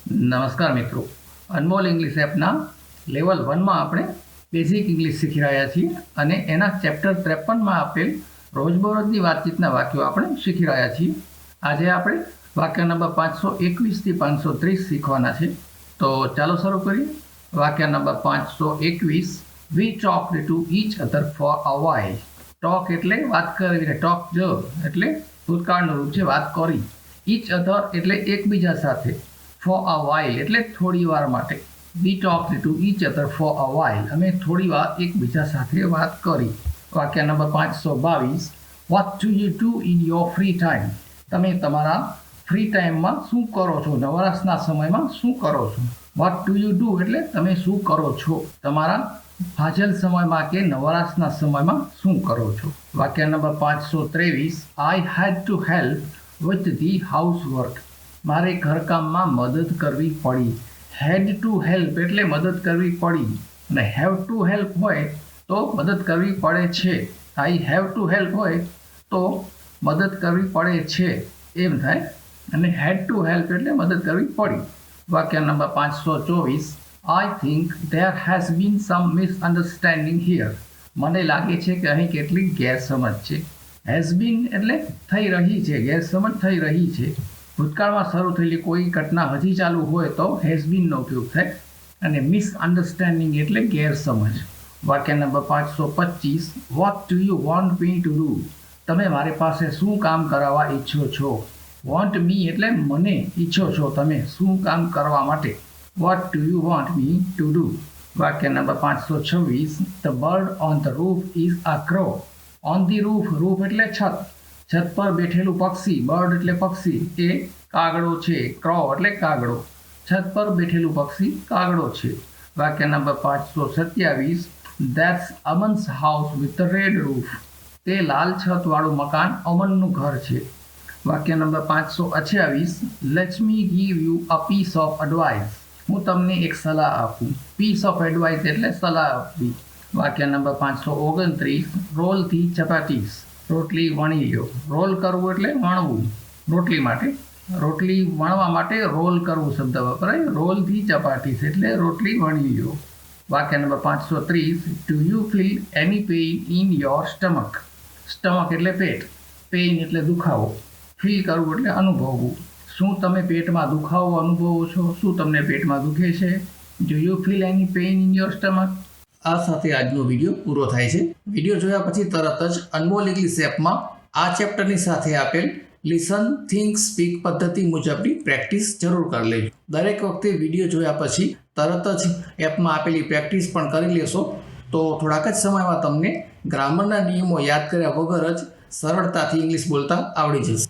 નમસ્કાર મિત્રો, અનમોલ ઇંગ્લિશ એપના લેવલ 1માં આપણે બેઝિક ઇંગ્લિશ શીખી રહ્યા છીએ અને એના ચેપ્ટર 53માં આપેલ રોજબરોજની વાતચીતના વાક્યો આપણે શીખી રહ્યા છીએ. આજે આપણે વાક્ય નંબર 521 થી 530 શીખવાના છે. તો ચાલો શરૂ કરીએ. વાક્ય number 521. We talked to each other for a while. Talk એટલે વાત કરવી, ટોક જ એટલે ભૂતકાળનું રૂપ છે વાત કરી. each other એટલે એકબીજા સાથે. for a while એટલે થોડી વાર માટે. we talked to each other for a while. અમે થોડી વાર એકબીજા સાથે વાત કરી. વાક્ય number 522. what do you do in your free time? તમે તમારા ફ્રી ટાઈમમાં શું કરો છો? નવરાશના સમયમાં શું કરો છો? what do you do એટલે તમે શું કરો છો? તમારા હાજર સમયમાં કે નવરાશના સમયમાં શું કરો છો? વાક્ય number 523. I had to help with the housework. મારે ઘરકામમાં મદદ કરવી પડી. હેડ ટુ હેલ્પ એટલે મદદ કરવી પડી અને હેવ ટુ હેલ્પ હોય તો મદદ કરવી પડે છે. આઈ હેવ ટુ હેલ્પ હોય તો મદદ કરવી પડે છે એમ થાય અને હેડ ટુ હેલ્પ એટલે મદદ કરવી પડી. વાક્ય number 524. I think there has been some misunderstanding here. મને લાગે છે કે અહીં કેટલીક ગેરસમજ છે. હેઝ બીન એટલે થઈ રહી છે, ગેરસમજ થઈ રહી છે. ભૂતકાળમાં શરૂ થયેલી કોઈ ઘટના હજી ચાલુ હોય તો હેઝ બીનનો ઉપયોગ થાય અને મિસઅન્ડરસ્ટેન્ડિંગ એટલે ગેરસમજ. વાક્ય number 525. Vote do you want me to do? તમે મારી પાસે શું કામ કરાવવા ઈચ્છો છો? વોન્ટ મી એટલે મને, ઈચ્છો છો તમે શું કામ કરવા માટે. What do you want me to do? વાક્ય number 526. The bird on the roof is a crow. On the roof, roof એટલે છત, છત પર બેઠેલું પક્ષી, બર્ડ એટલે પક્ષી, એ કાગડો છે. ક્રો એટલે કાગડો, છત પર બેઠેલું પક્ષી કાગડો છે. વાક્ય number 527. That's Aman's house with the red roof. તે લાલ છતવાળું મકાન અમનનું ઘર છે. વાક્ય number 528. Let's me give you a piece of advice. હું તમને એક સલાહ આપું. પીસ ઓફ એડવાઇસ એટલે સલાહ આપવી. વાક્ય નંબર 529. રોલથી ચપાટીસ. રોટલી વણી લ્યો. રોલ કરવું એટલે વણવું, રોટલી માટે. રોટલી વણવા માટે રોલ કરવું શબ્દ વપરાય. રોલથી ચપાટીસ એટલે રોટલી વણી લ્યો. વાક્ય number 530. Do you feel any pain in your stomach? Stomach એટલે પેટ, પેઇન એટલે દુખાવો, ફીલ કરવું એટલે અનુભવવું. શું તમે પેટમાં દુખાવો અનુભવો છો? શું તમને પેટમાં દુખે છે? Do you feel any pain in your stomach? આ સાથે આજનો વિડીયો પૂરો થાય છે. વિડીયો જોયા પછી તરત જ અનમોલ ઇંગ્લિશ એપમાં આ ચેપ્ટરની સાથે આપેલ લિસન, થિંક, સ્પીક પદ્ધતિ મુજબની પ્રેક્ટિસ જરૂર કરી લેજો. દરેક વખતે વિડીયો જોયા પછી તરત જ એપમાં આપેલી પ્રેક્ટિસ પણ કરી લેશો તો થોડાક જ સમયમાં તમને ગ્રામરના નિયમો યાદ કર્યા વગર જ સરળતાથી ઇંગ્લિશ બોલતા આવડી જશે.